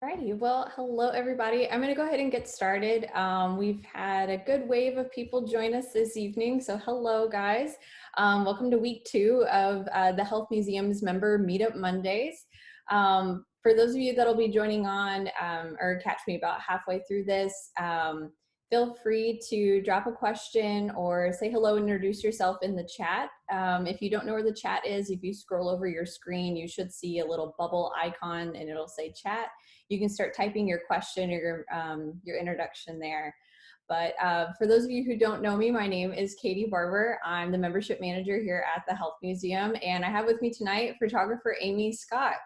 Alrighty, well, hello everybody. I'm going to go ahead and get started. We've had a good wave of people join us this evening, so hello guys. Welcome to week 2 of the Health Museum's member Meetup Mondays. For those of you that'll be joining on or catch me about halfway through this, feel free to drop a question or say hello and introduce yourself in the chat. If you don't know where the chat is, if you scroll over your screen, you should see a little bubble icon and it'll say chat. You can start typing your question or your introduction there. But for those of you who don't know me, my name is Katie Barber. I'm the membership manager here at the Health Museum, and I have with me tonight photographer Amy Scott.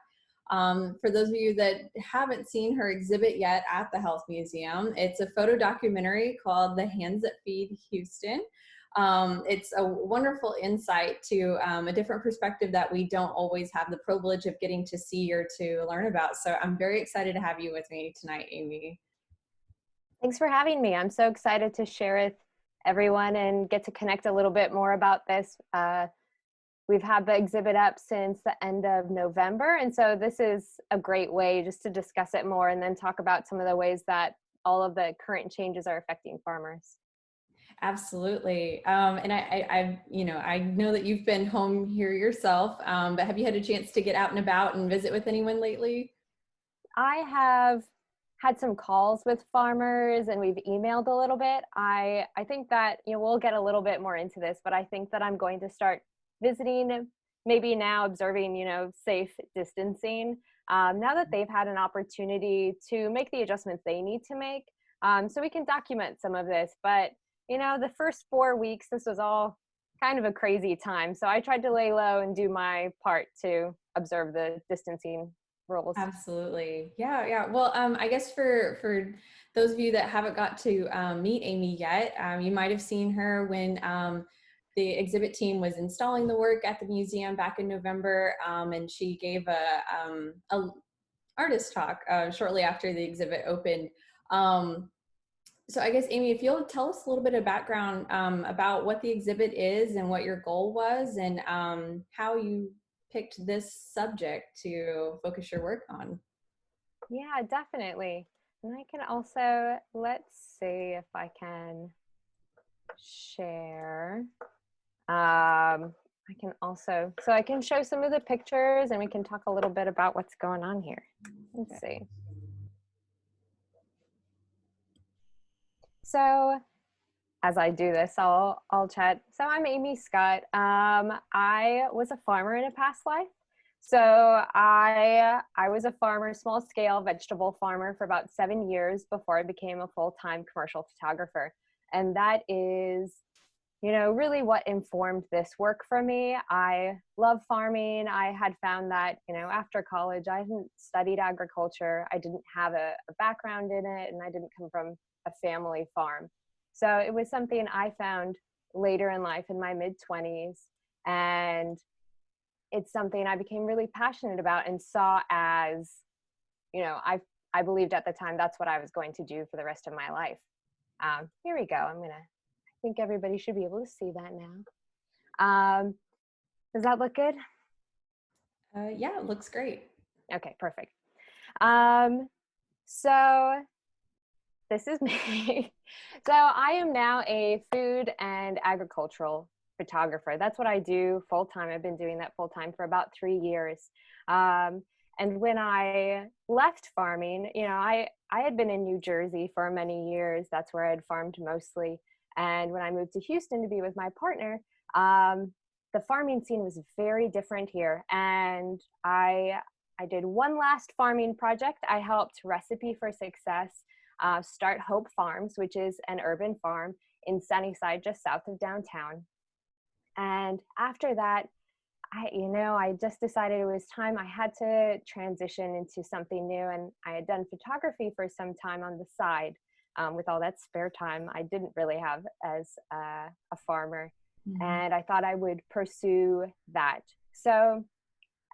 For those of you that haven't seen her exhibit yet at the Health Museum, it's a photo documentary called The Hands That Feed Houston. It's a wonderful insight to a different perspective that we don't always have the privilege of getting to see or to learn about. So I'm very excited to have you with me tonight, Amy. Thanks for having me. I'm so excited to share with everyone and get to connect a little bit more about this. We've had the exhibit up since the end of November, and so this is a great way just to discuss it more and then talk about some of the ways that all of the current changes are affecting farmers. Absolutely. And I know that you've been home here yourself, but have you had a chance to get out and about and visit with anyone lately? I have had some calls with farmers and we've emailed a little bit. I think that, we'll get a little bit more into this, but I think that I'm going to start visiting, maybe now observing, safe distancing, now that they've had an opportunity to make the adjustments they need to make. So we can document some of this, but the first 4 weeks, this was all kind of a crazy time. So I tried to lay low and do my part to observe the distancing rules. Absolutely. Yeah. Well, I guess for those of you that haven't got to meet Amy yet, you might have seen her when the exhibit team was installing the work at the museum back in November, and she gave a artist talk shortly after the exhibit opened. So I guess, Amy, if you'll tell us a little bit of background about what the exhibit is and what your goal was and how you picked this subject to focus your work on. Yeah, definitely. And I can also, let's see if I can share. I can also, so I can show some of the pictures and we can talk a little bit about what's going on here. Let's see. So as I do this, I'll chat. So I'm Amy Scott. I was a farmer in a past life. So I was a farmer, small scale vegetable farmer for about 7 years before I became a full-time commercial photographer. And that is, really what informed this work for me. I love farming. I had found that, after college, I hadn't studied agriculture. I didn't have a background in it, and I didn't come from a family farm. So it was something I found later in life in my mid-20s, and it's something I became really passionate about and saw as, I believed at the time that's what I was going to do for the rest of my life. Here we go. I think everybody should be able to see that now. Does that look good? Yeah, it looks great. Okay, perfect. So this is me. So I am now a food and agricultural photographer. That's what I do full time. I've been doing that full time for about 3 years. And when I left farming, I had been in New Jersey for many years. That's where I had farmed mostly. And when I moved to Houston to be with my partner, the farming scene was very different here. And I did one last farming project. I helped Recipe for Success start Hope Farms, which is an urban farm in Sunnyside, just south of downtown. And after that, I just decided it was time. I had to transition into something new, and I had done photography for some time on the side. With all that spare time I didn't really have as a farmer. Mm-hmm. And I thought I would pursue that. So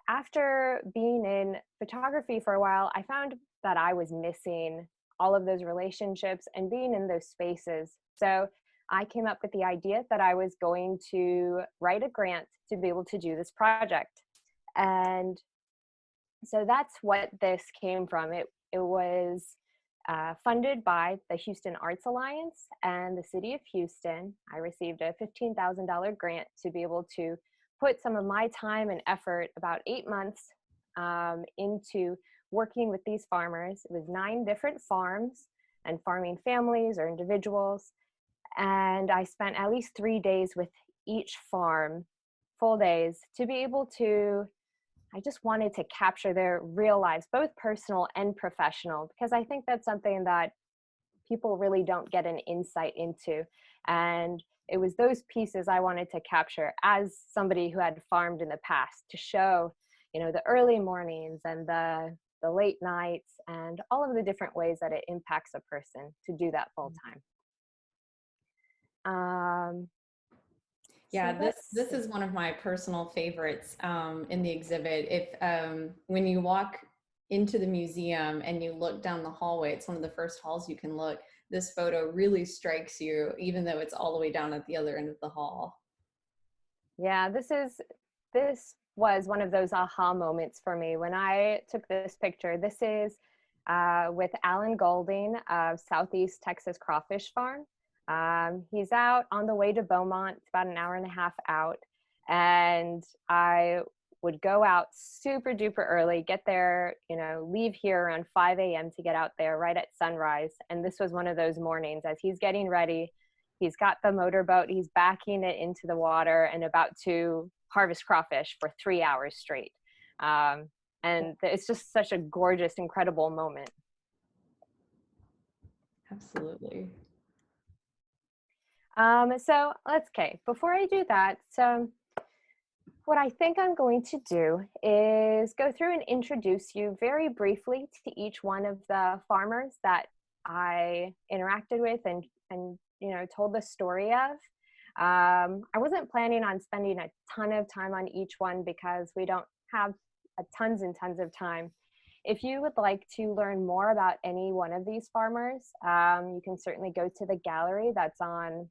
after being in photography for a while, I found that I was missing all of those relationships and being in those spaces. So I came up with the idea that I was going to write a grant to be able to do this project. And so that's what this came from. It was funded by the Houston Arts Alliance and the City of Houston. I received a $15,000 grant to be able to put some of my time and effort, about 8 months, into working with these farmers. It was 9 different farms and farming families or individuals. And I spent at least 3 days with each farm, full days, to be able to, I just wanted to capture their real lives, both personal and professional, because I think that's something that people really don't get an insight into. And it was those pieces I wanted to capture as somebody who had farmed in the past, to show, the early mornings and the late nights and all of the different ways that it impacts a person to do that full time. Yeah, this is one of my personal favorites in the exhibit. If when you walk into the museum and you look down the hallway, it's one of the first halls you can look. This photo really strikes you, even though it's all the way down at the other end of the hall. Yeah, this was one of those aha moments for me when I took this picture. This is with Alan Golding of Southeast Texas Crawfish Farm. He's out on the way to Beaumont. It's about an hour and a half out. And I would go out super duper early, get there, leave here around 5 a.m. to get out there right at sunrise. And this was one of those mornings as he's getting ready. He's got the motorboat, he's backing it into the water and about to harvest crawfish for 3 hours straight. And it's just such a gorgeous, incredible moment. Absolutely. So before I do that, so what I think I'm going to do is go through and introduce you very briefly to each one of the farmers that I interacted with and told the story of. I wasn't planning on spending a ton of time on each one because we don't have tons and tons of time. If you would like to learn more about any one of these farmers, you can certainly go to the gallery that's on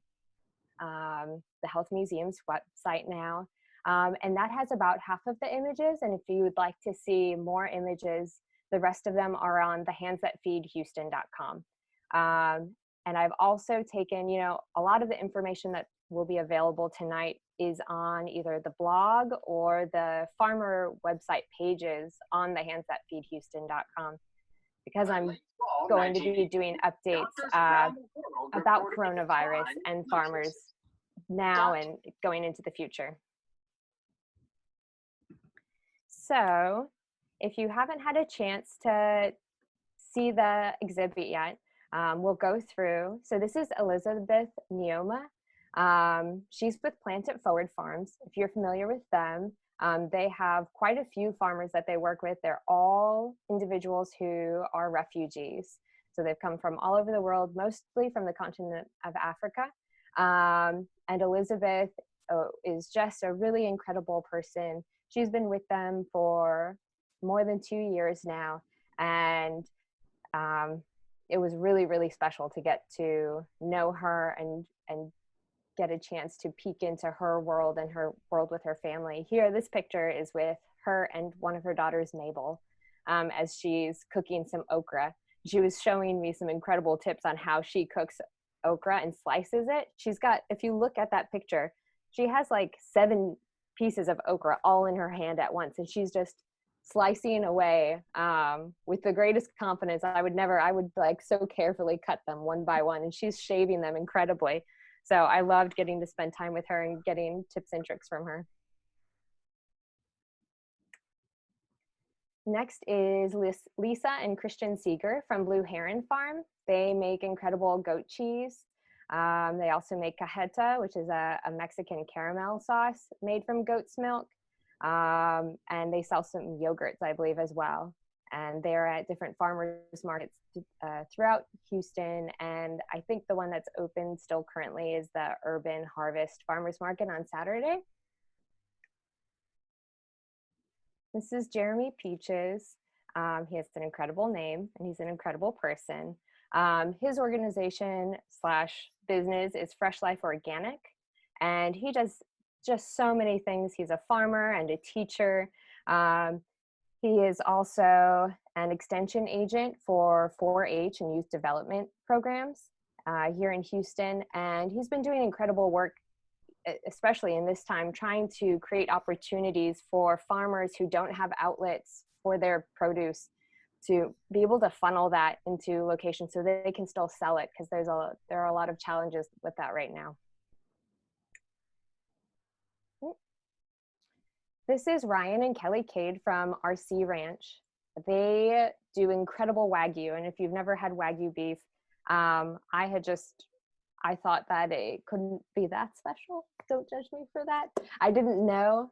the Health Museum's website now. And that has about half of the images. And if you would like to see more images, the rest of them are on thehandsthatfeedhouston.com. And I've also taken, a lot of the information that will be available tonight is on either the blog or the farmer website pages on thehandsthatfeedhouston.com, because I'm going to be doing updates about coronavirus and farmers now and going into the future. So if you haven't had a chance to see the exhibit yet, we'll go through. So this is Elizabeth Neoma. She's with Plant It Forward Farms. If you're familiar with them, they have quite a few farmers that they work with. They're all individuals who are refugees. So they've come from all over the world, mostly from the continent of Africa. And Elizabeth is just a really incredible person. She's been with them for more than 2 years now. And it was really, really special to get to know her and get a chance to peek into her world and her world with her family. Here, this picture is with her and one of her daughters, Mabel, as she's cooking some okra. She was showing me some incredible tips on how she cooks okra and slices it. She's got, if you look at that picture, she has like 7 pieces of okra all in her hand at once, and she's just slicing away with the greatest confidence. I would like so carefully cut them one by one, and she's shaving them incredibly. So I loved getting to spend time with her and getting tips and tricks from her. Next is Lisa and Christian Seeger from Blue Heron Farm. They make incredible goat cheese. They also make cajeta, which is a Mexican caramel sauce made from goat's milk. And they sell some yogurts, I believe, as well. And they're at different farmers markets throughout Houston. And I think the one that's open still currently is the Urban Harvest Farmers Market on Saturday. This is Jeremy Peaches. He has an incredible name and he's an incredible person. His organization / business is Fresh Life Organic, and he does just so many things. He's a farmer and a teacher. He is also an extension agent for 4-H and youth development programs here in Houston. And he's been doing incredible work, especially in this time, trying to create opportunities for farmers who don't have outlets for their produce to be able to funnel that into locations so that they can still sell it, because there are a lot of challenges with that right now. This is Ryan and Kelly Cade from RC Ranch. They do incredible Wagyu, and if you've never had Wagyu beef, I thought that it couldn't be that special. Don't judge me for that. I didn't know,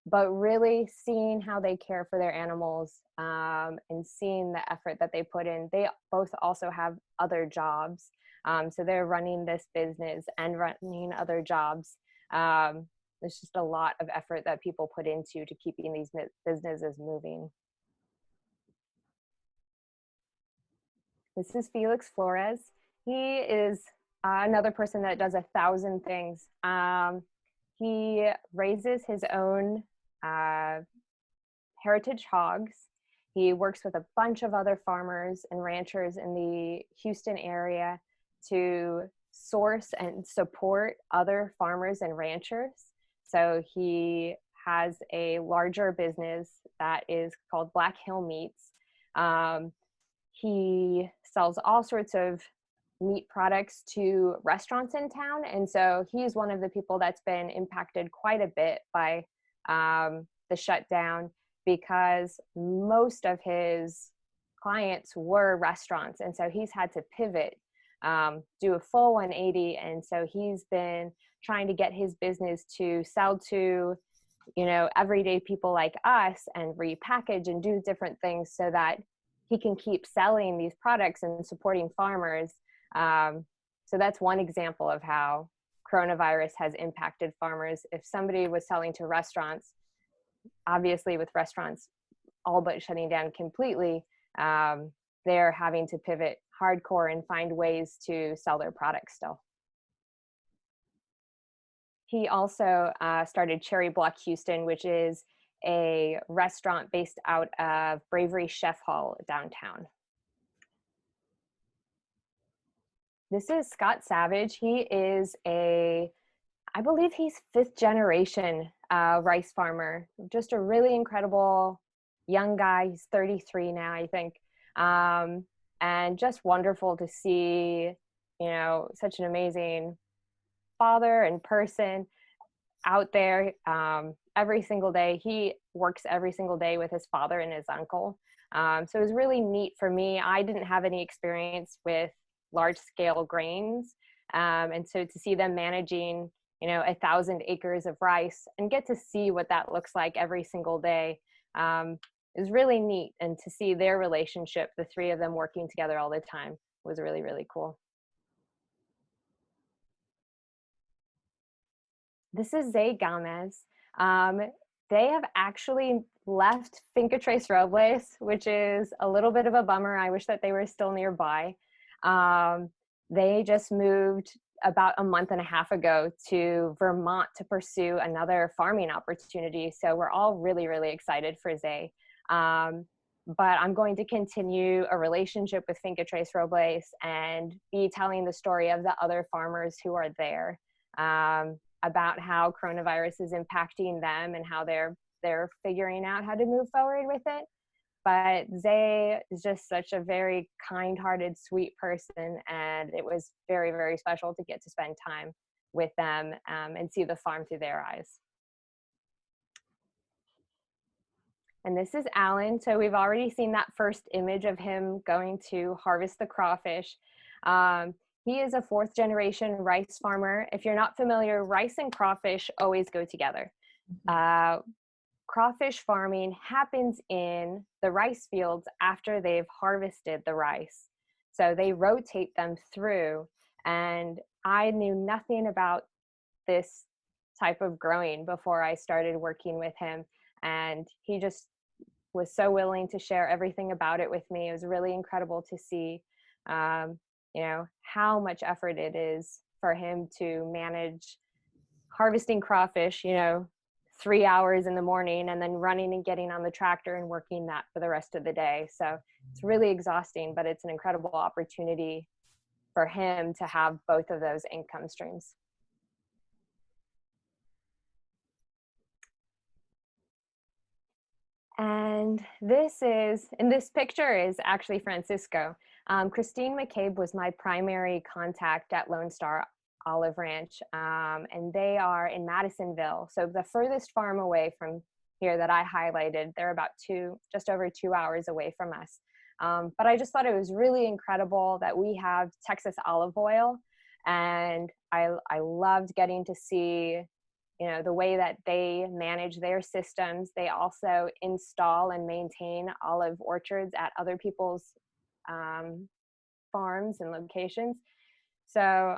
but really seeing how they care for their animals and seeing the effort that they put in. They both also have other jobs, so they're running this business and running other jobs. There's just a lot of effort that people put into to keeping these businesses moving. This is Felix Flores. He is another person that does 1,000 things. He raises his own heritage hogs. He works with a bunch of other farmers and ranchers in the Houston area to source and support other farmers and ranchers. So he has a larger business that is called Black Hill Meats. He sells all sorts of meat products to restaurants in town. And so he's one of the people that's been impacted quite a bit by the shutdown, because most of his clients were restaurants. And so he's had to pivot, do a full 180. And so he's been trying to get his business to sell to, everyday people like us and repackage and do different things so that he can keep selling these products and supporting farmers. So that's one example of how coronavirus has impacted farmers. If somebody was selling to restaurants, obviously with restaurants all but shutting down completely, they're having to pivot hardcore and find ways to sell their products still. He also started Cherry Block Houston, which is a restaurant based out of Bravery Chef Hall downtown. This is Scott Savage. He is I believe he's 5th generation rice farmer. Just a really incredible young guy. He's 33 now, I think. And just wonderful to see, such an amazing father and person out there every single day. He works every single day with his father and his uncle. So it was really neat for me. I didn't have any experience with large scale grains. And so to see them managing, 1,000 acres of rice and get to see what that looks like every single day is really neat. And to see their relationship, the three of them working together all the time, was really, really cool. This is Zay Gomez. They have actually left Finca Tres Robles, which is a little bit of a bummer. I wish that they were still nearby. They just moved about a month and a half ago to Vermont to pursue another farming opportunity. So we're all really, really excited for Zay. But I'm going to continue a relationship with Finca Tres Robles and be telling the story of the other farmers who are there, about how coronavirus is impacting them and how they're figuring out how to move forward with it. But Zay is just such a very kind-hearted, sweet person, and it was very, very special to get to spend time with them and see the farm through their eyes. And this is Alan. So we've already seen that first image of him going to harvest the crawfish. He is a 4th generation rice farmer. If you're not familiar, rice and crawfish always go together. Crawfish farming happens in the rice fields after they've harvested the rice. So they rotate them through, and I knew nothing about this type of growing before I started working with him. And he just was so willing to share everything about it with me. It was really incredible to see, how much effort it is for him to manage harvesting crawfish, 3 hours in the morning and then running and getting on the tractor and working that for the rest of the day. So it's really exhausting, but it's an incredible opportunity for him to have both of those income streams. And this picture is actually Francisco. Christine McCabe was my primary contact at Lone Star Olive Ranch, and they are in Madisonville. So the furthest farm away from here that I highlighted, they're about just over 2 hours away from us. But I just thought it was really incredible that we have Texas olive oil, and I loved getting to see, you know, the way that they manage their systems. They also install and maintain olive orchards at other people's farms and locations. So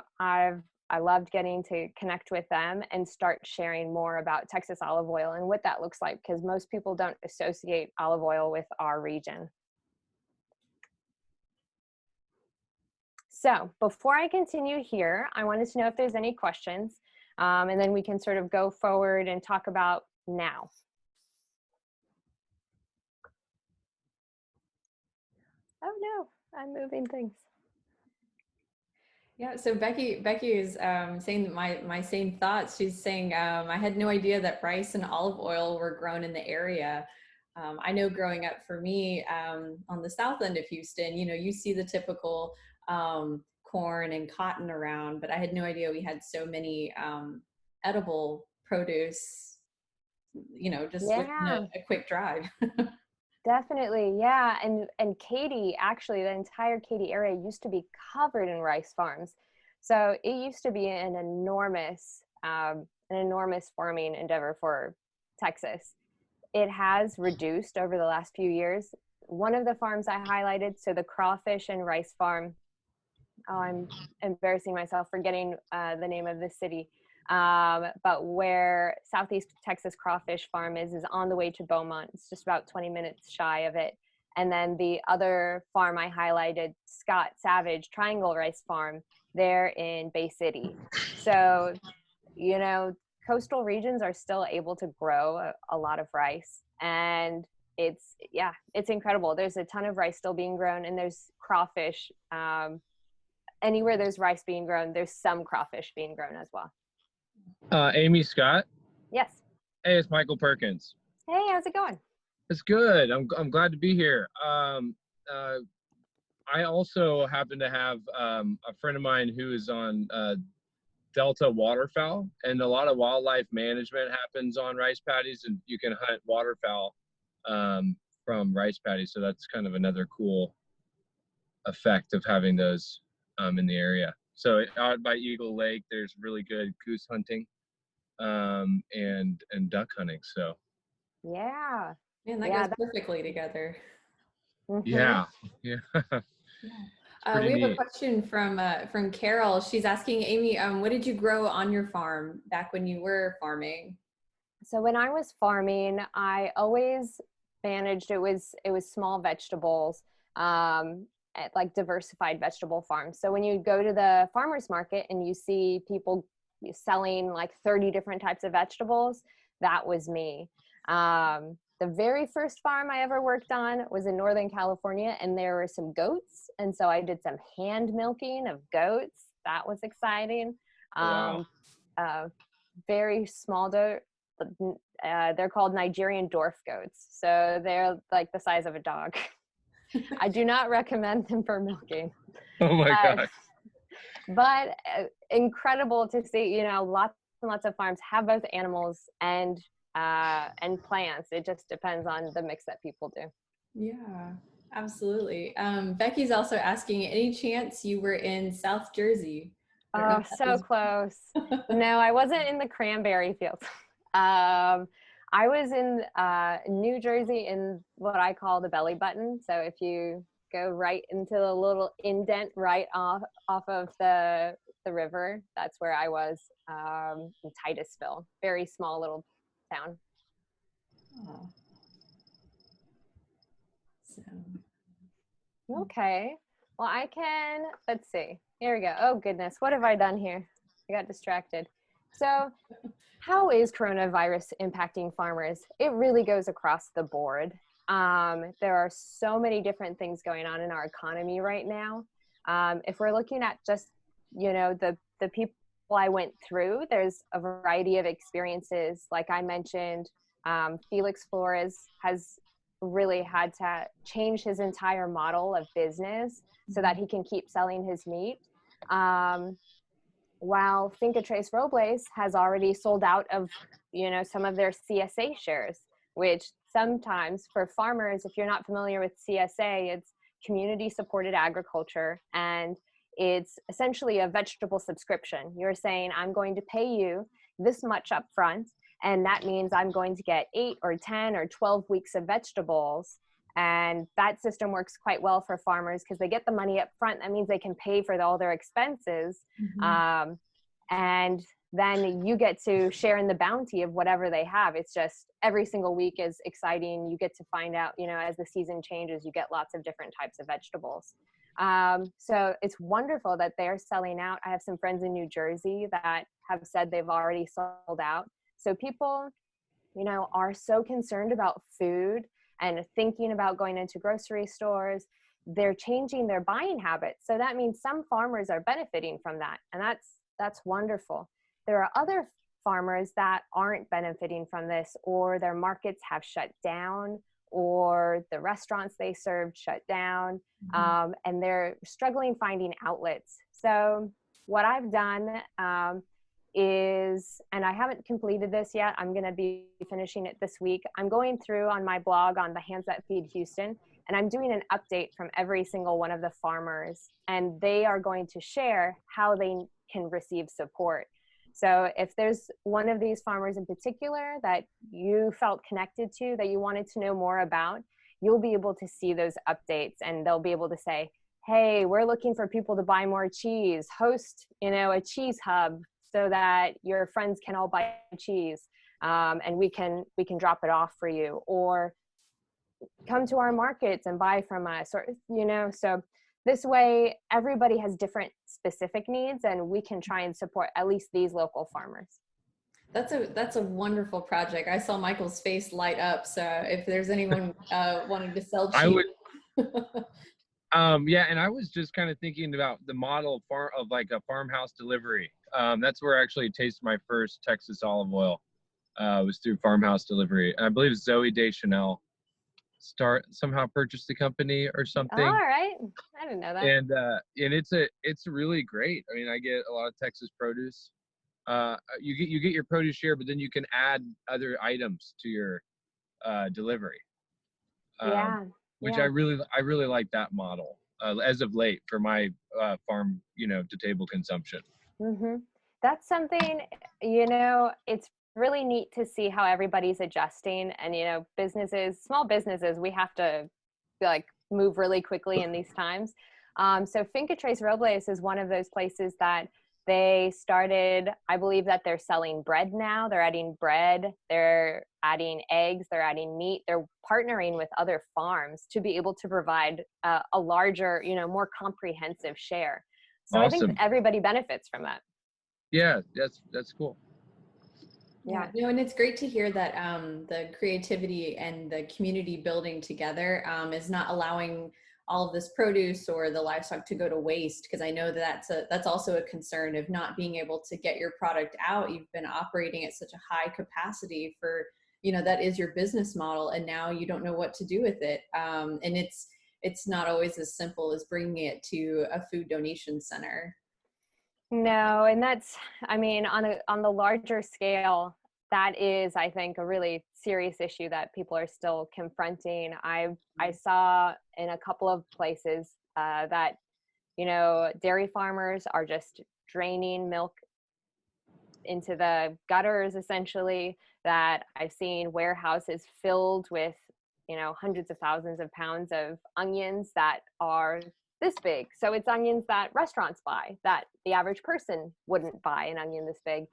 I loved getting to connect with them and start sharing more about Texas olive oil and what that looks like, because most people don't associate olive oil with our region. So before I continue here, I wanted to know if there's any questions, and then we can sort of go forward and talk about now. Oh no, I'm moving things. Yeah, so Becky is saying my same thoughts. She's saying, I had no idea that rice and olive oil were grown in the area. I know growing up for me on the south end of Houston, you know, you see the typical corn and cotton around, but I had no idea we had so many edible produce, you know, just within a quick drive. Definitely, yeah. And Katy, actually, the entire Katy area used to be covered in rice farms. So it used to be an enormous farming endeavor for Texas. It has reduced over the last few years. One of the farms I highlighted, so the Crawfish and Rice Farm. Oh, I'm embarrassing myself forgetting the name of the city. But where Southeast Texas Crawfish Farm is on the way to Beaumont. It's just about 20 minutes shy of it. And then the other farm I highlighted, Scott Savage Triangle Rice Farm, they're in Bay City. So, you know, coastal regions are still able to grow a lot of rice. And it's incredible. There's a ton of rice still being grown, and there's crawfish. Anywhere there's rice being grown, there's some crawfish being grown as well. Amy Scott. Yes. Hey, it's Michael Perkins. Hey, how's it going? It's good. I'm glad to be here. I also happen to have a friend of mine who is on Delta waterfowl, and a lot of wildlife management happens on rice paddies, and you can hunt waterfowl from rice paddies. So that's kind of another cool effect of having those in the area. So out by Eagle Lake, there's really good goose hunting and duck hunting. So yeah, man, that goes perfectly together. Mm-hmm. Yeah. We have a question from Carol. She's asking, Amy, what did you grow on your farm back when you were farming? So when I was farming, I always managed, it was small vegetables, at like diversified vegetable farms. So when you go to the farmer's market and you see people selling like 30 different types of vegetables, that was me. The very first farm I ever worked on was in Northern California, and there were some goats. And so I did some hand milking of goats. That was exciting. Wow. Very small goat. They're called Nigerian dwarf goats. So they're like the size of a dog. I do not recommend them for milking. Oh my gosh. But incredible to see, you know, lots and lots of farms have both animals and plants. It just depends on the mix that people do. Yeah, absolutely. Becky's also asking, any chance you were in South Jersey? Oh, so close. No, I wasn't in the cranberry fields. I was in New Jersey in what I call the belly button. So if you go right into the little indent right off of the river, that's where I was, in Titusville, very small little town. Oh. So. Okay. Well, let's see. Here we go. Oh goodness, what have I done here? I got distracted. So how is coronavirus impacting farmers? It really goes across the board. There are so many different things going on in our economy right now. If we're looking at just, the people I went through, there's a variety of experiences. Like I mentioned, Felix Flores has really had to change his entire model of business so that he can keep selling his meat. While Finca Tres Robles has already sold out of, some of their CSA shares, which sometimes for farmers, if you're not familiar with CSA, it's community supported agriculture, and it's essentially a vegetable subscription. You're saying, I'm going to pay you this much up front, and that means I'm going to get 8 or 10 or 12 weeks of vegetables. And that system works quite well for farmers because they get the money up front. That means they can pay for all their expenses. And then you get to share in the bounty of whatever they have. It's just every single week is exciting. You get to find out, as the season changes, you get lots of different types of vegetables. So it's wonderful that they're selling out. I have some friends in New Jersey that have said they've already sold out. So people, are so concerned about food and thinking about going into grocery stores. They're changing their buying habits. So that means some farmers are benefiting from that. And that's wonderful. There are other farmers that aren't benefiting from this, or their markets have shut down, or the restaurants they served shut down, and they're struggling finding outlets. So what I've done is, and I haven't completed this yet, I'm going to be finishing it this week. I'm going through on my blog on the Hands That Feed Houston, and I'm doing an update from every single one of the farmers, and they are going to share how they can receive support. So if there's one of these farmers in particular that you felt connected to, that you wanted to know more about, you'll be able to see those updates, and they'll be able to say, hey, we're looking for people to buy more cheese, host, a cheese hub so that your friends can all buy cheese, and we can drop it off for you, or come to our markets and buy from us, or, so this way everybody has different specific needs, and we can try and support at least these local farmers. That's a wonderful project. I saw Michael's face light up. So if there's anyone wanting to sell cheese. I would, yeah, and I was just kind of thinking about the model of like a farmhouse delivery. That's where I actually tasted my first Texas olive oil. Was through farmhouse delivery. I believe Zoe Deschanel somehow purchased the company or something. All right, I didn't know that. And it's really great. I mean, I get a lot of Texas produce. You get your produce share, but then you can add other items to your delivery. Which I really like that model as of late for my farm to table consumption. That's something, it's really neat to see how everybody's adjusting, and small businesses, we have to move really quickly in these times. So Finca Tres Robles is one of those places that they started. I believe that they're selling bread now. They're adding bread, they're adding eggs, they're adding meat. They're partnering with other farms to be able to provide a larger, more comprehensive share. So awesome. I think everybody benefits from that. Yeah, that's cool. Yeah, and it's great to hear that the creativity and the community building together is not allowing all of this produce or the livestock to go to waste, because I know that's also a concern of not being able to get your product out. You've been operating at such a high capacity for, that is your business model, and now you don't know what to do with it. And it's not always as simple as bringing it to a food donation center. No, and that's, on the larger scale, that is, I think, a really serious issue that people are still confronting. I saw in a couple of places that, dairy farmers are just draining milk into the gutters, essentially, that I've seen warehouses filled with, hundreds of thousands of pounds of onions that are this big. So it's onions that restaurants buy, that the average person wouldn't buy an onion this big.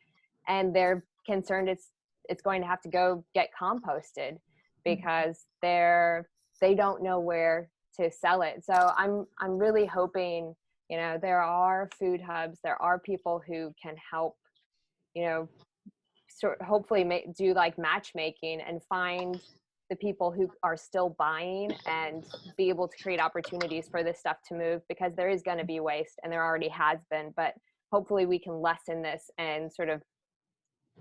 And they're concerned it's going to have to go get composted because they don't know where to sell it. So I'm really hoping, there are food hubs, there are people who can help hopefully do like matchmaking and find the people who are still buying and be able to create opportunities for this stuff to move, because there is going to be waste, and there already has been, but hopefully we can lessen this and sort of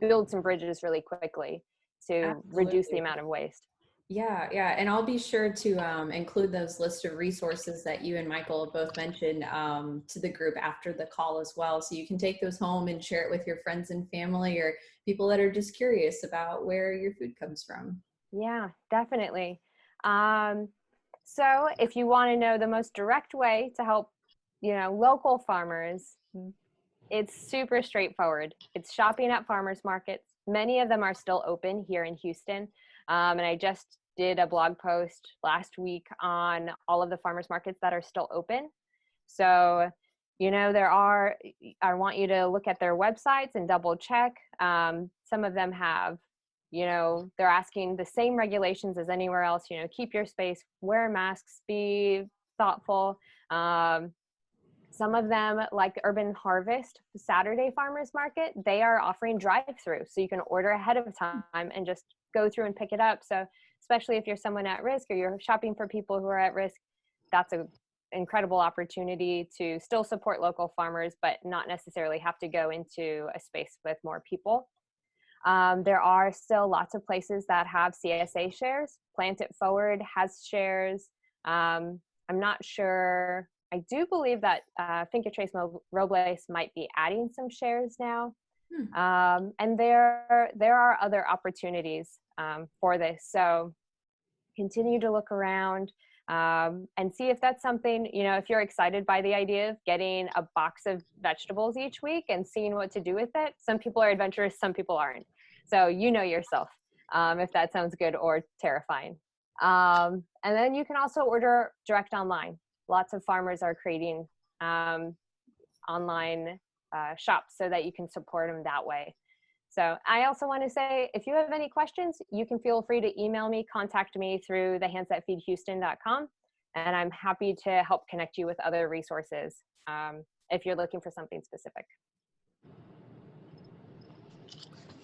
build some bridges really quickly to reduce the amount of waste. Yeah, yeah, and I'll be sure to include those list of resources that you and Michael have both mentioned to the group after the call as well. So you can take those home and share it with your friends and family, or people that are just curious about where your food comes from. Yeah, definitely. So if you want to know the most direct way to help, local farmers, it's super straightforward. It's shopping at farmers markets. Many of them are still open here in Houston. And I just did a blog post last week on all of the farmers markets that are still open. So, I want you to look at their websites and double check. Some of them have, they're asking the same regulations as anywhere else, keep your space, wear masks, be thoughtful. Some of them, like Urban Harvest Saturday Farmers Market, they are offering drive-through. So you can order ahead of time and just go through and pick it up. So especially if you're someone at risk or you're shopping for people who are at risk, that's an incredible opportunity to still support local farmers, but not necessarily have to go into a space with more people. There are still lots of places that have CSA shares. Plant It Forward has shares. I'm not sure. I do believe that Finca Tres Robles might be adding some shares now. And there are other opportunities for this. So continue to look around and see if that's something, if you're excited by the idea of getting a box of vegetables each week and seeing what to do with it. Some people are adventurous, some people aren't. So yourself if that sounds good or terrifying. And then you can also order direct online. Lots of farmers are creating online shops so that you can support them that way. So I also want to say, if you have any questions, you can feel free to email me, contact me through thehandsthatfeedhouston.com, and I'm happy to help connect you with other resources if you're looking for something specific.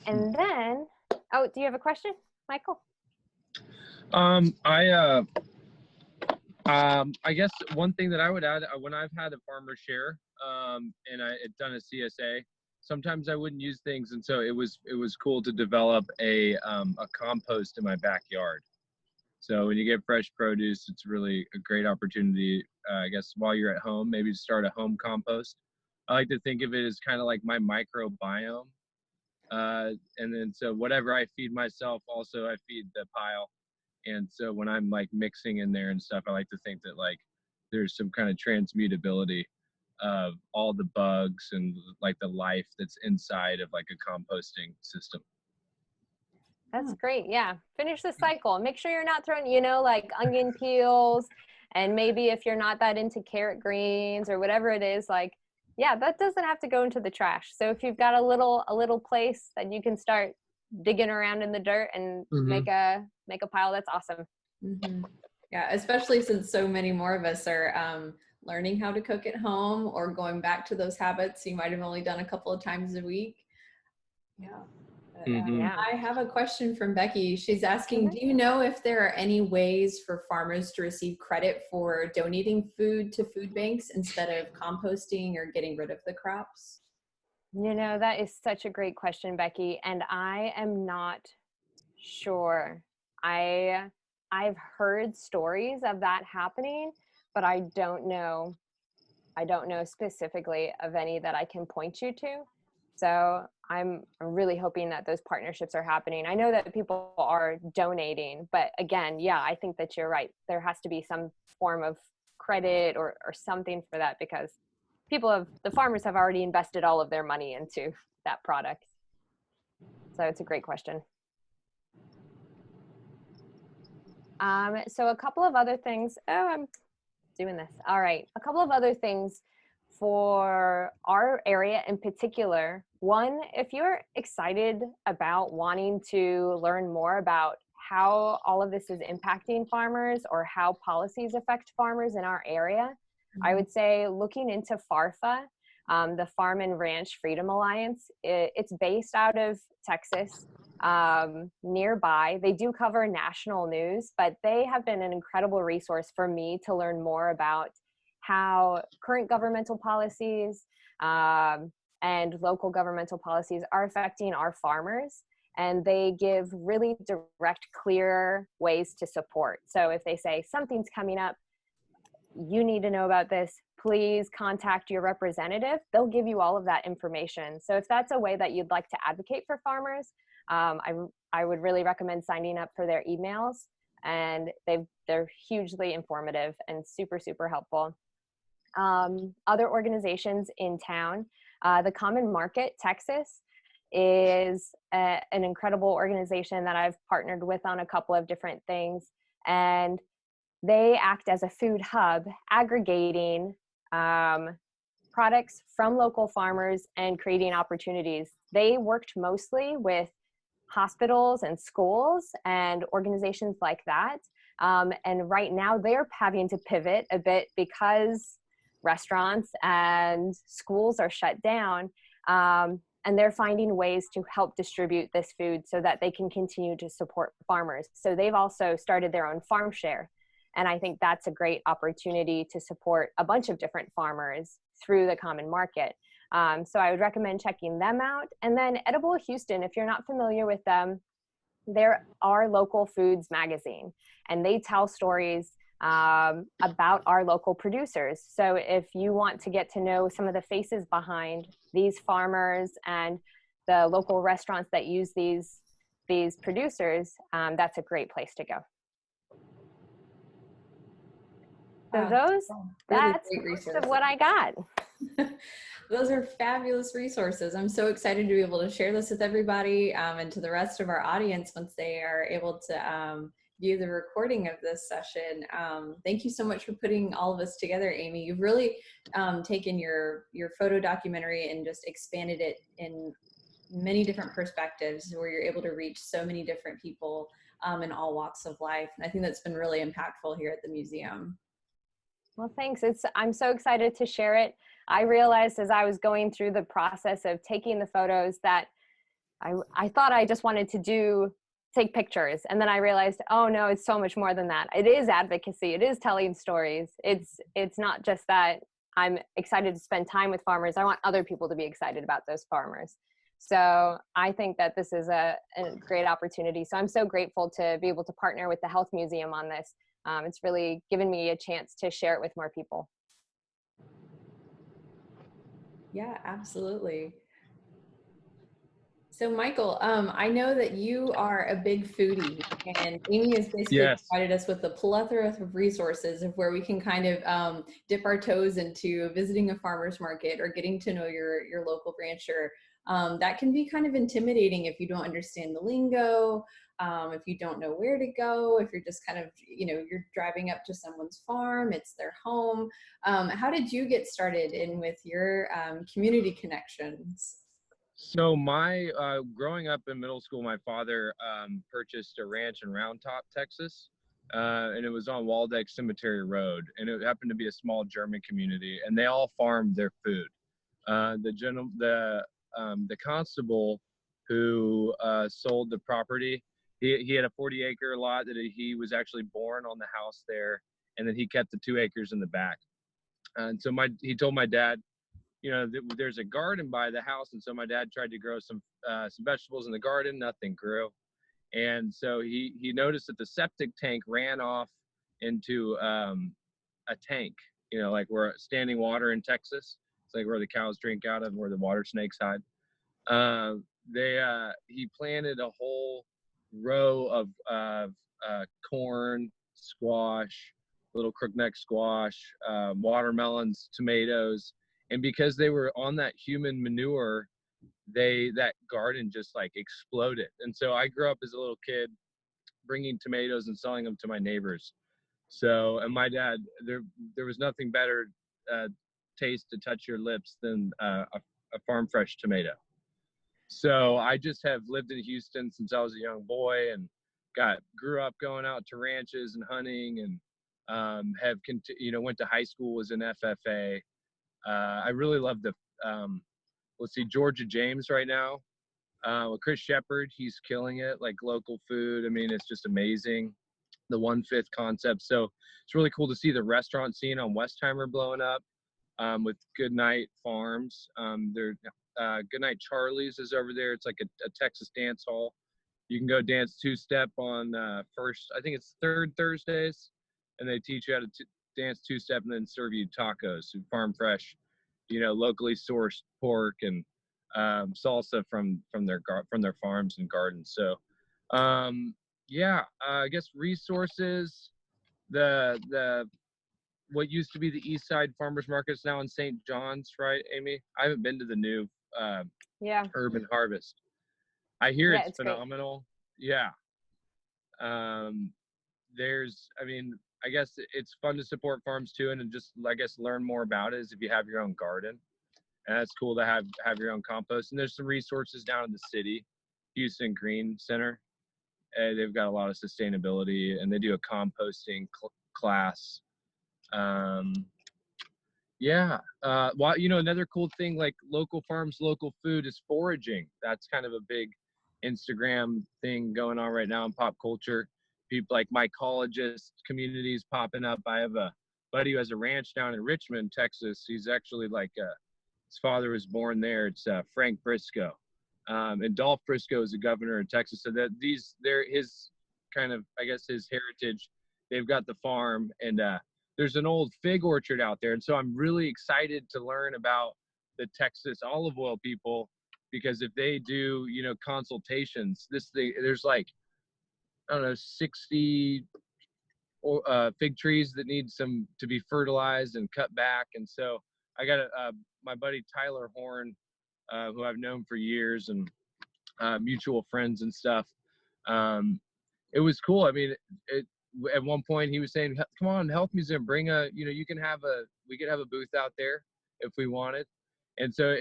And then, do you have a question, Michael? I guess one thing that I would add, when I've had a farmer share and I had done a CSA, sometimes I wouldn't use things, and so it was cool to develop a compost in my backyard. So when you get fresh produce, it's really a great opportunity, I guess, while you're at home, maybe to start a home compost. I like to think of it as kind of like my microbiome. And then so whatever I feed myself, also I feed the pile. And so when I'm like mixing in there and stuff, I like to think that like there's some kind of transmutability of all the bugs and like the life that's inside of like a composting system. That's great. Yeah. Finish the cycle. Make sure you're not throwing, like onion peels, and maybe if you're not that into carrot greens or whatever it is, like, yeah, that doesn't have to go into the trash. So if you've got a little place that you can start digging around in the dirt and make a pile, that's awesome. Yeah, especially since so many more of us are learning how to cook at home or going back to those habits you might have only done a couple of times a week. Yeah. Yeah. I have a question from Becky. She's asking, do you know if there are any ways for farmers to receive credit for donating food to food banks instead of composting or getting rid of the crops? That is such a great question, Becky, and I am not sure. I've heard stories of that happening, but I don't know specifically of any that I can point you to. So I'm really hoping that those partnerships are happening. I know that people are donating, but again, yeah, I think that you're right. There has to be some form of credit or something for that, because the farmers have already invested all of their money into that product. So it's a great question. So a couple of other things. I'm doing this. All right. A couple of other things for our area in particular. One, if you're excited about wanting to learn more about how all of this is impacting farmers or how policies affect farmers in our area, I would say looking into FARFA. the Farm and Ranch Freedom Alliance. It's based out of Texas, nearby. They do cover national news, but they have been an incredible resource for me to learn more about how current governmental policies and local governmental policies are affecting our farmers. And they give really direct, clear ways to support. So if they say something's coming up, you need to know about this, please contact your representative. They'll give you all of that information. So if that's a way that you'd like to advocate for farmers, I would really recommend signing up for their emails. And they're hugely informative and super, super helpful. Other organizations in town, the Common Market Texas is an incredible organization that I've partnered with on a couple of different things. And they act as a food hub, aggregating products from local farmers and creating opportunities. They worked mostly with hospitals and schools and organizations like that. And right now they're having to pivot a bit because restaurants and schools are shut down. And they're finding ways to help distribute this food so that they can continue to support farmers. So they've also started their own farm share. And I think that's a great opportunity to support a bunch of different farmers through the Common Market. So I would recommend checking them out. And then Edible Houston, if you're not familiar with them, they're our local foods magazine, and they tell stories about our local producers. So if you want to get to know some of the faces behind these farmers and the local restaurants that use these producers, that's a great place to go. So that's most of what I got. Those are fabulous resources. I'm so excited to be able to share this with everybody and to the rest of our audience once they are able to view the recording of this session. Thank you so much for putting all of this together, Amy. You've really taken your photo documentary and just expanded it in many different perspectives where you're able to reach so many different people in all walks of life. And I think that's been really impactful here at the museum. Well, thanks. I'm so excited to share it. I realized as I was going through the process of taking the photos that I thought I just wanted to take pictures. And then I realized, oh no, it's so much more than that. It is advocacy. It is telling stories. It's not just that I'm excited to spend time with farmers. I want other people to be excited about those farmers. So I think that this is a great opportunity. So I'm so grateful to be able to partner with the Health Museum on this. It's really given me a chance to share it with more people. Yeah, absolutely. So Michael, I know that you are a big foodie, and Amy has basically provided us with a plethora of resources of where we can kind of dip our toes into visiting a farmer's market or getting to know your local rancher. That can be kind of intimidating if you don't understand the lingo, if you don't know where to go, if you're just kind of, you're driving up to someone's farm, it's their home. How did you get started in with your community connections? So growing up in middle school, my father purchased a ranch in Round Top, Texas, and it was on Waldeck Cemetery Road, and it happened to be a small German community, and they all farmed their food. The constable who sold the property, he had a 40-acre lot that he was actually born on the house there, and then he kept the 2 acres in the back. And so he told my dad, there's a garden by the house, and so my dad tried to grow some vegetables in the garden. Nothing grew, and so he noticed that the septic tank ran off into a tank, like where standing water in Texas. It's like where the cows drink out of, where the water snakes hide. He planted a whole row of corn, squash, little crookneck squash, watermelons, tomatoes. And because they were on that human manure, that garden just like exploded. And so I grew up as a little kid bringing tomatoes and selling them to my neighbors. So, and my dad, there was nothing better taste to touch your lips than a farm fresh tomato. So I just have lived in Houston since I was a young boy, and grew up going out to ranches and hunting, and went to high school, was in FFA. I really love let's see, Georgia James right now. With Chris Shepard, he's killing it, like local food. I mean, it's just amazing. The 1/5 concept. So it's really cool to see the restaurant scene on Westheimer blowing up with Goodnight Farms. Goodnight Charlie's is over there. It's like a Texas dance hall. You can go dance two-step on I think it's third Thursdays, and they teach you how to dance two-step and then serve you tacos, farm fresh, locally sourced pork and salsa from their farms and gardens. So, I guess resources. The what used to be the East Side Farmers Market's now in St. John's, right, Amy? I haven't been to the new Urban Harvest. I hear it's phenomenal. Great. Yeah. I guess it's fun to support farms too, and just, I guess, learn more about it is if you have your own garden. And that's cool to have your own compost. And there's some resources down in the city, Houston Green Center. They've got a lot of sustainability, and they do a composting class. Another cool thing, like local farms, local food, is foraging. That's kind of a big Instagram thing going on right now in pop culture. People like mycologist communities popping up. I have a buddy who has a ranch down in Richmond, Texas. He's actually his father was born there. It's Frank Briscoe. And Dolph Briscoe is the governor of Texas. So that they're his kind of, I guess, his heritage. They've got the farm, and there's an old fig orchard out there. And so I'm really excited to learn about the Texas olive oil people, because if they do, consultations, there's 60 fig trees that need to be fertilized and cut back. And so I got my buddy Tyler Horn, who I've known for years, and mutual friends and stuff. It was cool. I mean, at one point he was saying, "Come on, Health Museum, bring we could have a booth out there if we wanted." And so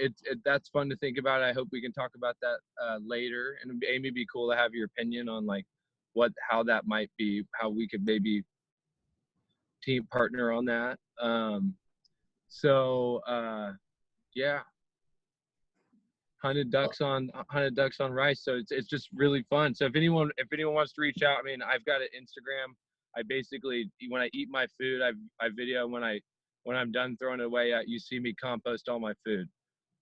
that's fun to think about. I hope we can talk about that later. And Amy, it'd be cool to have your opinion on how that might be, how we could maybe team partner on that. Hunted ducks on rice. So it's just really fun. So if anyone wants to reach out, I mean, I've got an Instagram. I basically, when I eat my food, I video when I'm done throwing it away, you see me compost all my food.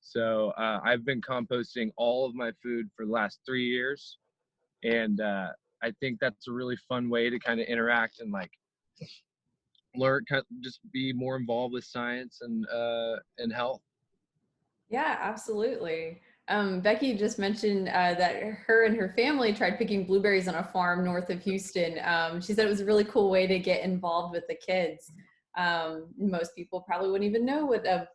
So I've been composting all of my food for the last 3 years. And I think that's a really fun way to kind of interact and learn, just be more involved with science and health. Yeah, absolutely. Becky just mentioned that her and her family tried picking blueberries on a farm north of Houston. She said it was a really cool way to get involved with the kids. Most people probably wouldn't even know what a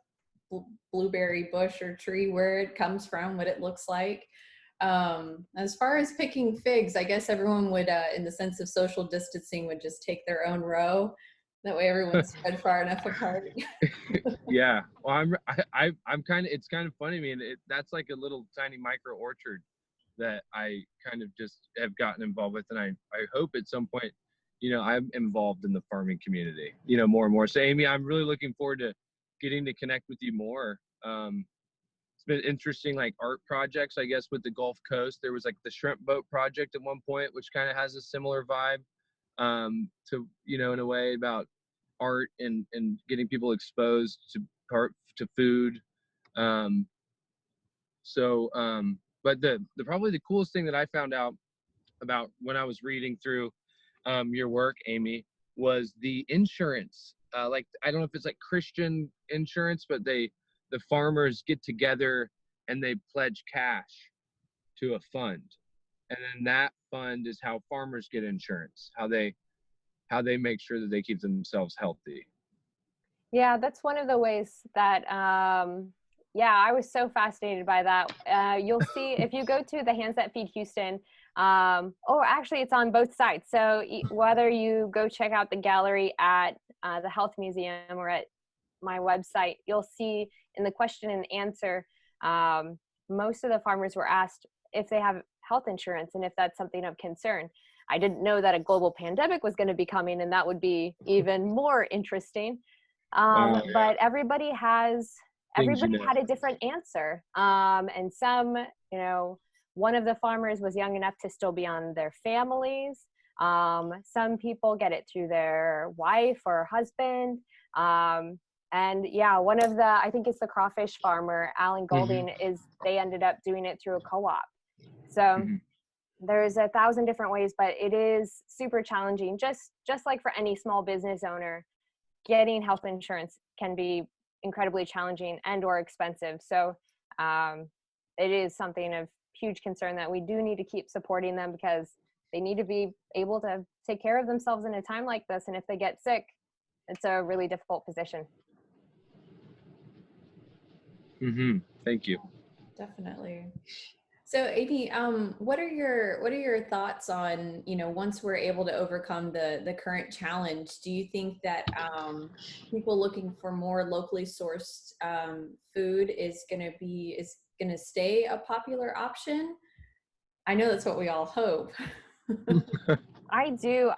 blueberry bush or tree, where it comes from, what it looks like. As far as picking figs, I guess everyone would, in the sense of social distancing, would just take their own row. That way everyone's spread far enough apart. Yeah. Well, it's kind of funny. I mean, that's like a little tiny micro orchard that I kind of just have gotten involved with. And I hope at some point, I'm involved in the farming community, more and more. So Amy, I'm really looking forward to getting to connect with you more. It's been interesting, art projects, I guess, with the Gulf Coast. There was the shrimp boat project at one point, which kind of has a similar vibe to, in a way, about art and getting people exposed to food. But the probably the coolest thing that I found out about when I was reading through your work, Amy, was the insurance. I don't know if it's Christian insurance, but the farmers get together and they pledge cash to a fund. And then that fund is how farmers get insurance, how they make sure that they keep themselves healthy. Yeah, that's one of the ways that, I was so fascinated by that. You'll see if you go to the Hands That Feed Houston, or actually it's on both sides. So whether you go check out the gallery at the Health Museum or at my website, you'll see in the question and answer, most of the farmers were asked if they have health insurance and if that's something of concern. I didn't know that a global pandemic was going to be coming, and that would be even more interesting. But everybody has Things you everybody know. had a different answer. And some, you know, one of the farmers was young enough to still be on their families. Some people get it through their wife or husband. And yeah, one of the, I think it's the crawfish farmer, Alan Golding, they ended up doing it through a co-op. So there's 1,000 different ways, but it is super challenging. Just like for any small business owner, getting health insurance can be incredibly challenging and or expensive. So it is something of huge concern that we do need to keep supporting them, because they need to be able to take care of themselves in a time like this. And if they get sick, it's a really difficult position. Thank you. Definitely. So Amy, what are your thoughts on, you know, once we're able to overcome the current challenge, do you think that people looking for more locally sourced food is going to stay a popular option? I know that's what we all hope. I do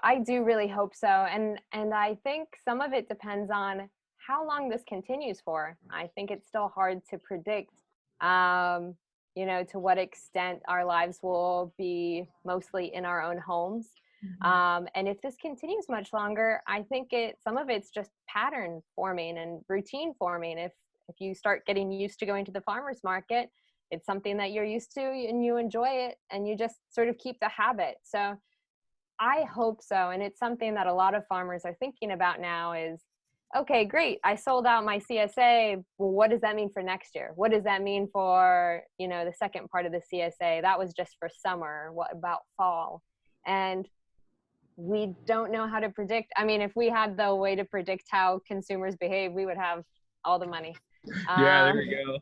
really hope so. And I think some of it depends on how long this continues for. I think it's still hard to predict, you know, to what extent our lives will be mostly in our own homes. And if this continues much longer, I think some of it's just pattern forming and routine forming. If you start getting used to going to the farmer's market, it's something that you're used to and you enjoy it, and you just sort of keep the habit. So I hope so. And it's something that a lot of farmers are thinking about now is, okay, great, I sold out my CSA. Well, what does that mean for next year? What does that mean for, you know, the second part of the CSA? That was just for summer. What about fall? And we don't know how to predict. I mean, if we had the way to predict how consumers behave, we would have all the money. Yeah, there you go.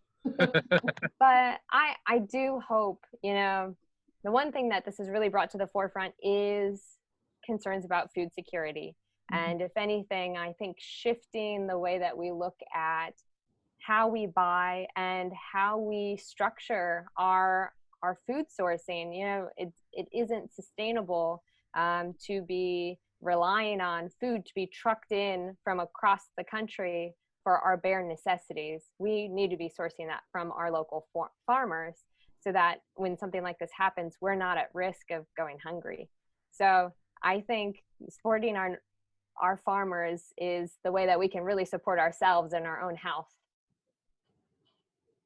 But I do hope, you know, the one thing that this has really brought to the forefront is concerns about food security. And if anything, I think shifting the way that we look at how we buy and how we structure our food sourcing, you know, it isn't sustainable to be relying on food to be trucked in from across the country for our bare necessities. We need to be sourcing that from our local farmers, so that when something like this happens, we're not at risk of going hungry. So I think supporting our farmers is the way that we can really support ourselves and our own health.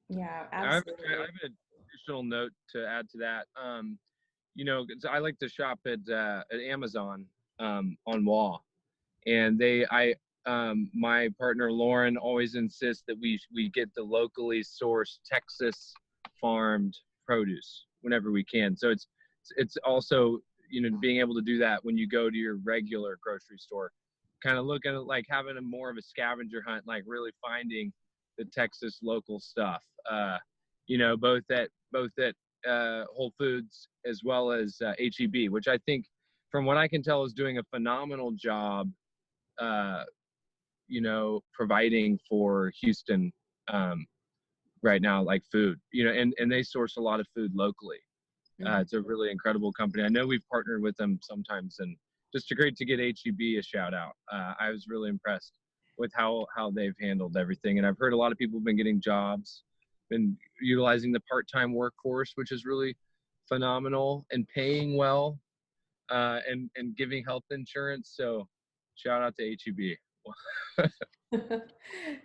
Yeah, I have absolutely. an additional note to add to that. You know, 'cause I like to shop at Amazon on Wall, and my partner Lauren always insists that we get the locally sourced Texas farmed produce whenever we can. So it's also, you know, being able to do that when you go to your regular grocery store, kind of looking at like having more of a scavenger hunt, like really finding the Texas local stuff. You know, both at Whole Foods as well as HEB, which I think, from what I can tell, is doing a phenomenal job. You know, providing for Houston right now, like food, you know, and they source a lot of food locally. It's a really incredible company. I know we've partnered with them sometimes, and just great to get HEB a shout out. I was really impressed with how they've handled everything. And I've heard a lot of people have been getting jobs, been utilizing the part-time workforce, which is really phenomenal, and paying well, and giving health insurance. So shout out to HEB.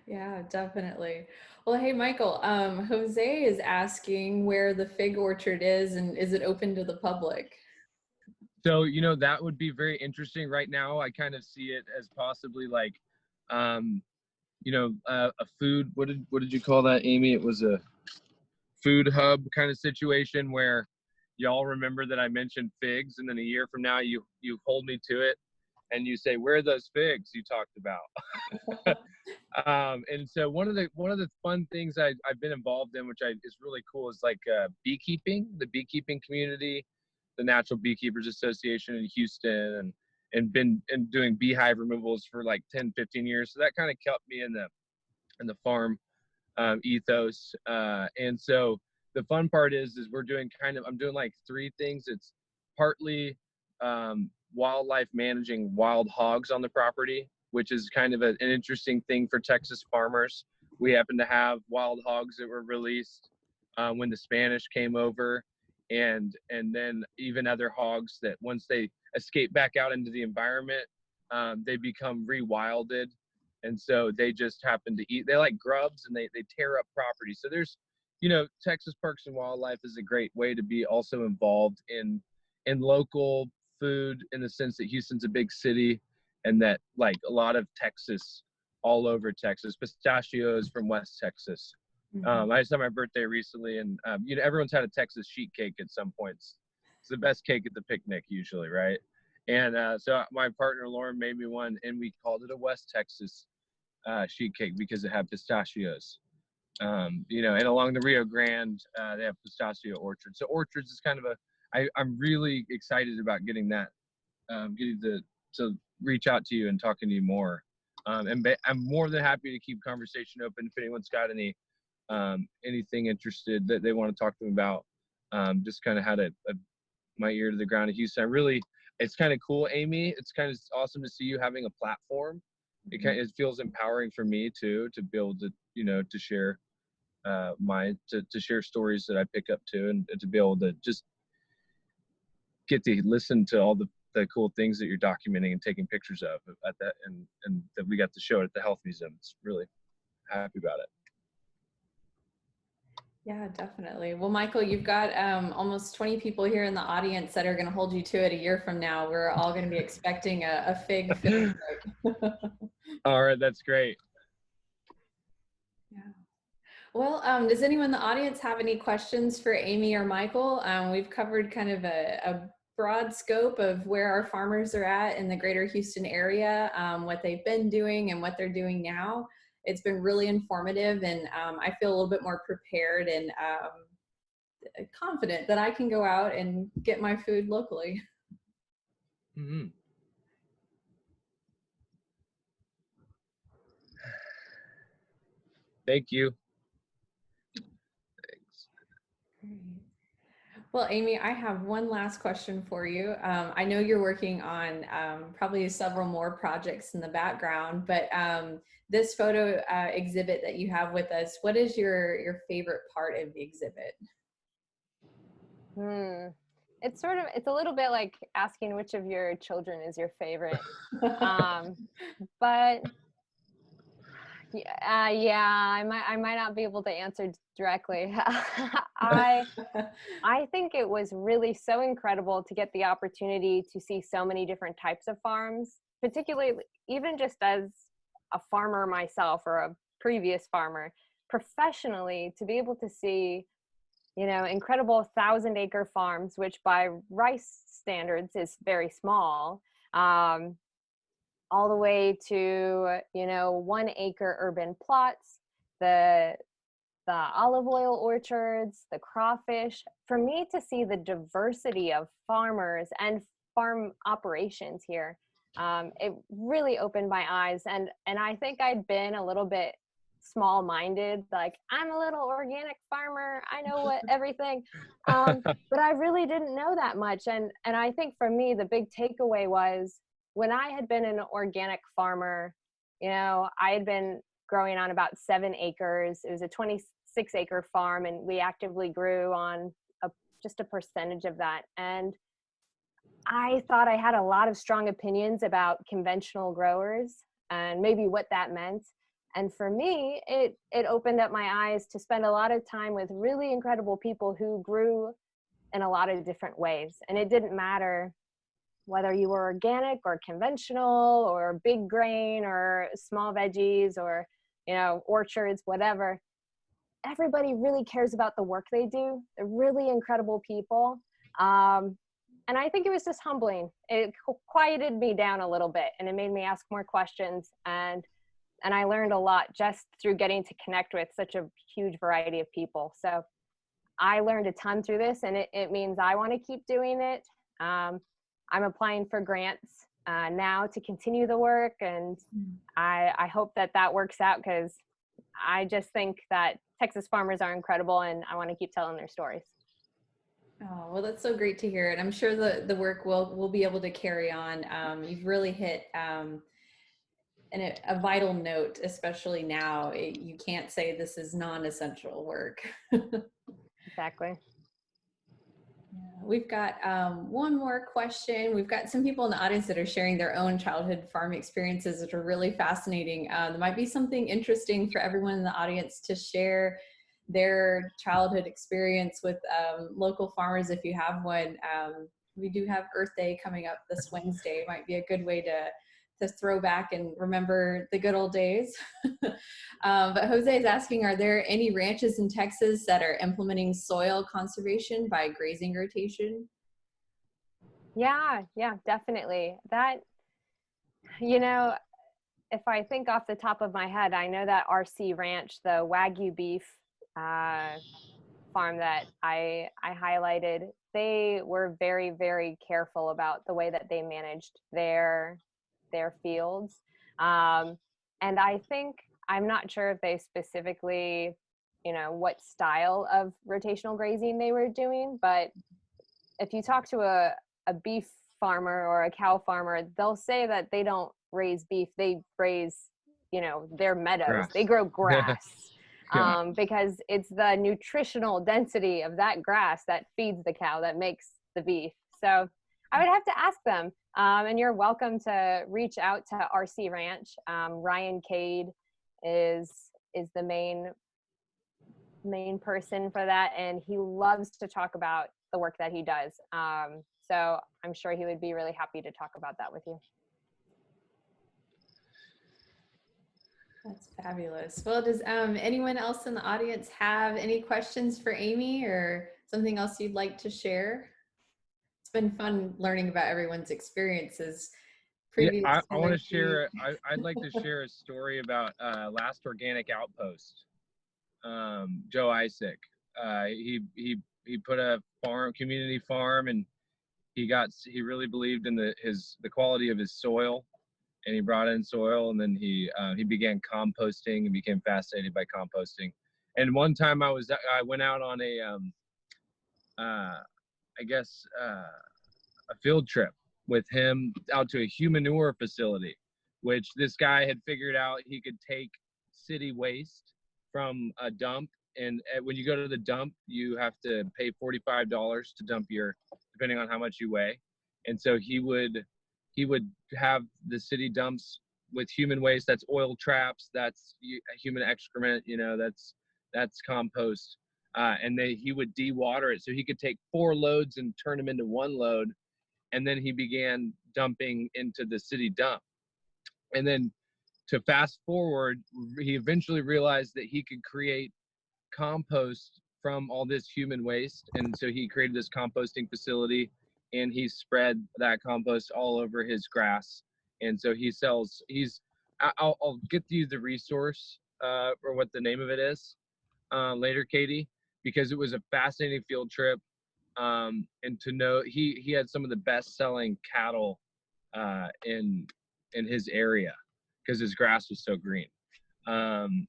Yeah, definitely. Well, hey, Michael, Jose is asking where the fig orchard is and is it open to the public? So, you know, that would be very interesting. Right now, I kind of see it as possibly like, you know, a food, what did you call that, Amy? It was a food hub kind of situation where y'all remember that I mentioned figs, and then a year from now you hold me to it and you say, where are those figs you talked about? And so one of the fun things I've been involved in, which is really cool, is like beekeeping, the beekeeping community, the Natural Beekeepers Association in Houston, and been doing beehive removals for like 10, 15 years. So that kind of kept me in the farm ethos. And so the fun part is I'm doing like three things. It's partly wildlife, managing wild hogs on the property, which is kind of an interesting thing for Texas farmers. We happen to have wild hogs that were released when the Spanish came over, and then even other hogs that once they escape back out into the environment, they become rewilded, and so they just happen to eat. They like grubs, and they tear up property. So there's, Texas Parks and Wildlife is a great way to be also involved in local food, in the sense that Houston's a big city, and that like a lot of Texas, all over Texas, pistachios from West Texas. I just had my birthday recently, and everyone's had a Texas sheet cake at some points. It's the best cake at the picnic usually, right? And so my partner Lauren made me one, and we called it a West Texas sheet cake because it had pistachios. And along the Rio Grande, they have pistachio orchards. So orchards is kind of I'm really excited about getting that, getting to reach out to you and talking to you more. And I'm more than happy to keep conversation open if anyone's got anything interested that they want to talk to me about. Just kind of had my ear to the ground in Houston. It's kind of cool, Amy. It's kind of awesome to see you having a platform. It feels empowering for me too, to be able to, to share to share stories that I pick up too, and to be able to just get to listen to all the cool things that you're documenting and taking pictures of at that, and that we got to show it at the Health Museum. It's really happy about it. Yeah, definitely. Well, Michael, you've got almost 20 people here in the audience that are going to hold you to it a year from now. We're all going to be expecting a fig. All right, that's great. Yeah. Well, does anyone in the audience have any questions for Amy or Michael? We've covered kind of a broad scope of where our farmers are at in the greater Houston area, what they've been doing and what they're doing now. It's been really informative, and I feel a little bit more prepared and confident that I can go out and get my food locally. Mm-hmm. Thank you. Thanks. Great. Well, Amy, I have one last question for you. I know you're working on probably several more projects in the background, but this photo exhibit that you have with us, what is your favorite part of the exhibit? It's a little bit like asking which of your children is your favorite. But I might not be able to answer directly. I think it was really so incredible to get the opportunity to see so many different types of farms, particularly even just as a farmer myself, or a previous farmer, professionally, to be able to see, incredible 1,000-acre farms, which by rice standards is very small, all the way to 1-acre urban plots, the olive oil orchards, the crawfish. For me to see the diversity of farmers and farm operations here, it really opened my eyes. And I think I'd been a little bit small-minded, like, I'm a little organic farmer, I know everything, but I really didn't know that much. And I think for me, the big takeaway was, when I had been an organic farmer, I had been growing on about 7 acres. It was a 26-acre farm, and we actively grew on just a percentage of that. And I thought I had a lot of strong opinions about conventional growers and maybe what that meant. And for me, it opened up my eyes to spend a lot of time with really incredible people who grew in a lot of different ways. And it didn't matter whether you were organic or conventional or big grain or small veggies or, orchards, whatever. Everybody really cares about the work they do. They're really incredible people. And I think it was just humbling. It quieted me down a little bit, and it made me ask more questions. And I learned a lot just through getting to connect with such a huge variety of people. So I learned a ton through this, and it means I want to keep doing it. I'm applying for grants now to continue the work, and I hope that works out, because I just think that Texas farmers are incredible, and I want to keep telling their stories. Oh, well, that's so great to hear. And I'm sure the work will be able to carry on. You've really hit a vital note, especially now. You can't say this is non-essential work. Exactly. We've got one more question. We've got some people in the audience that are sharing their own childhood farm experiences that are really fascinating. There might be something interesting for everyone in the audience to share their childhood experience with local farmers if you have one. We do have Earth Day coming up this Wednesday. It might be a good way to throw back and remember the good old days. But Jose is asking, are there any ranches in Texas that are implementing soil conservation by grazing rotation? Yeah, definitely. That, if I think off the top of my head, I know that RC Ranch, the Wagyu beef farm that I highlighted, they were very, very careful about the way that they managed their fields. And I think, I'm not sure if they specifically, what style of rotational grazing they were doing, but if you talk to a beef farmer or a cow farmer, they'll say that they don't raise beef, they raise, their meadows, Grass. they grow grass. Yeah. Because it's the nutritional density of that grass that feeds the cow that makes the beef. So I would have to ask them. And you're welcome to reach out to RC Ranch. Ryan Cade is the main person for that, and he loves to talk about the work that he does. So I'm sure he would be really happy to talk about that with you. That's fabulous. Well, does anyone else in the audience have any questions for Amy or something else you'd like to share? It's been fun learning about everyone's experiences. Yeah, I want to share. I'd like to share a story about Last Organic Outpost. Joe Isaac. He put a community farm, and he really believed in the quality of his soil, and he brought in soil, and then he began composting and became fascinated by composting. And one time I went out on a field trip with him out to a humanure facility, which this guy had figured out he could take city waste from a dump. And when you go to the dump, you have to pay $45 to dump depending on how much you weigh. And so he would have the city dumps with human waste. That's oil traps. That's human excrement. That's compost. And he would dewater it so he could take 4 loads and turn them into 1 load. And then he began dumping into the city dump. And then to fast forward, he eventually realized that he could create compost from all this human waste. And so he created this composting facility, and he spread that compost all over his grass. And so I'll get you the resource or what the name of it is later, Katie, because it was a fascinating field trip. And to know he had some of the best selling cattle in his area because his grass was so green. And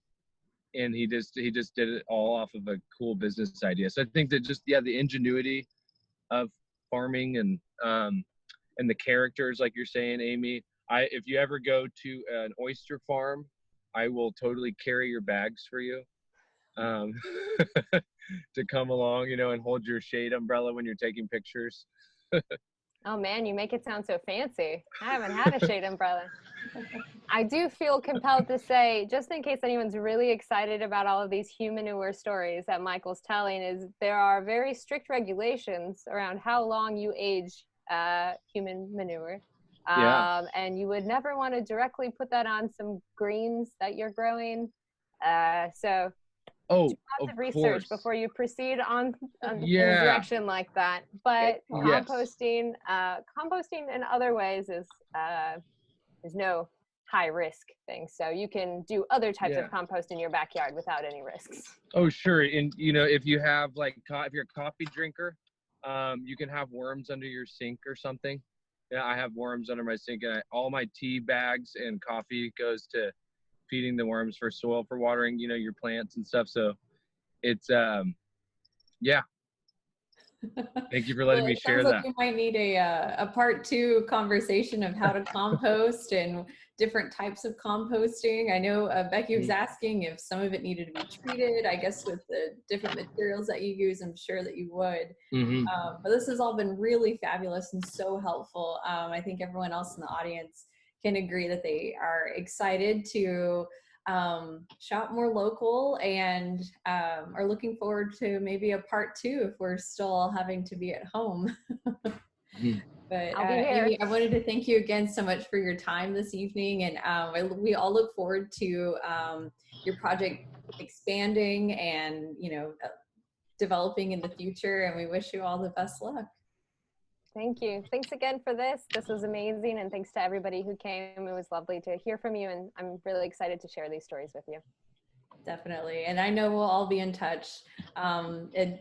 he just did it all off of a cool business idea. So I think that the ingenuity of farming and the characters, like you're saying, Amy, if you ever go to an oyster farm, I will totally carry your bags for you. To come along, and hold your shade umbrella when you're taking pictures. Oh man, you make it sound so fancy. I haven't had a shade umbrella. I do feel compelled to say, just in case anyone's really excited about all of these humanure stories that Michael's telling, is there are very strict regulations around how long you age human manure. Yeah. And you would never want to directly put that on some greens that you're growing. So do lots of research before you proceed in a direction like that. But composting in other ways is no high risk thing. So you can do other types of compost in your backyard without any risks. Oh, sure. And if you have if you're a coffee drinker, you can have worms under your sink or something. Yeah, I have worms under my sink, and all my tea bags and coffee goes to feeding the worms for soil for watering, your plants and stuff. So it's Thank you for letting me It share sounds like that. we might need a part two conversation of how to compost and different types of composting. I know Becky was asking if some of it needed to be treated. I guess with the different materials that you use, I'm sure that you would. Hmm. But this has all been really fabulous and so helpful. I think everyone else in the audience can agree that they are excited to shop more local and are looking forward to maybe a part two if we're still all having to be at home. But I'll be here. Amy, I wanted to thank you again so much for your time this evening, and we all look forward to your project expanding and developing in the future. And we wish you all the best luck. Thank you. Thanks again for this. This was amazing. And thanks to everybody who came. It was lovely to hear from you. And I'm really excited to share these stories with you. Definitely. And I know we'll all be in touch. And,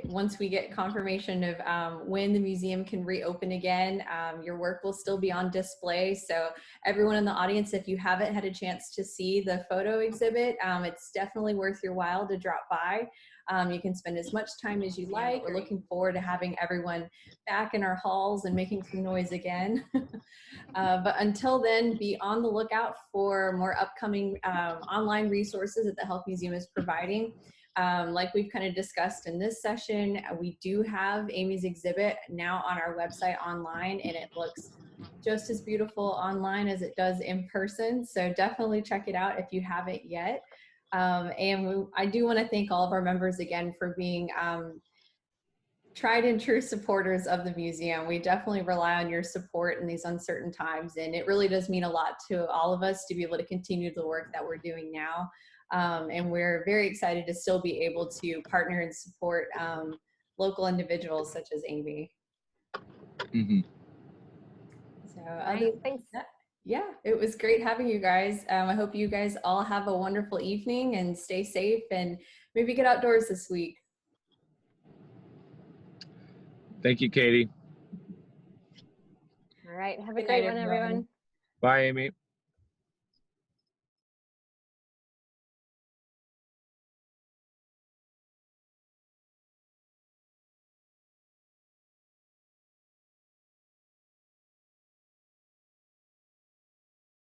once we get confirmation of when the museum can reopen again, your work will still be on display. So everyone in the audience, if you haven't had a chance to see the photo exhibit, it's definitely worth your while to drop by. You can spend as much time as you like. We're looking forward to having everyone back in our halls and making some noise again. But until then, be on the lookout for more upcoming online resources that the Health Museum is providing. Like we've kind of discussed in this session, we do have Amy's exhibit now on our website online, and it looks just as beautiful online as it does in person. So definitely check it out if you haven't yet. I do want to thank all of our members again for being tried and true supporters of the museum. We definitely rely on your support in these uncertain times, and it really does mean a lot to all of us to be able to continue the work that we're doing now. And we're very excited to still be able to partner and support local individuals such as Amy. Hmm. So Thanks. yeah, it was great having you guys. I hope you guys all have a wonderful evening and stay safe and maybe get outdoors this week. Thank you, Katie. All right. Have a Good great night, one, everyone. everyone. Bye, Amy.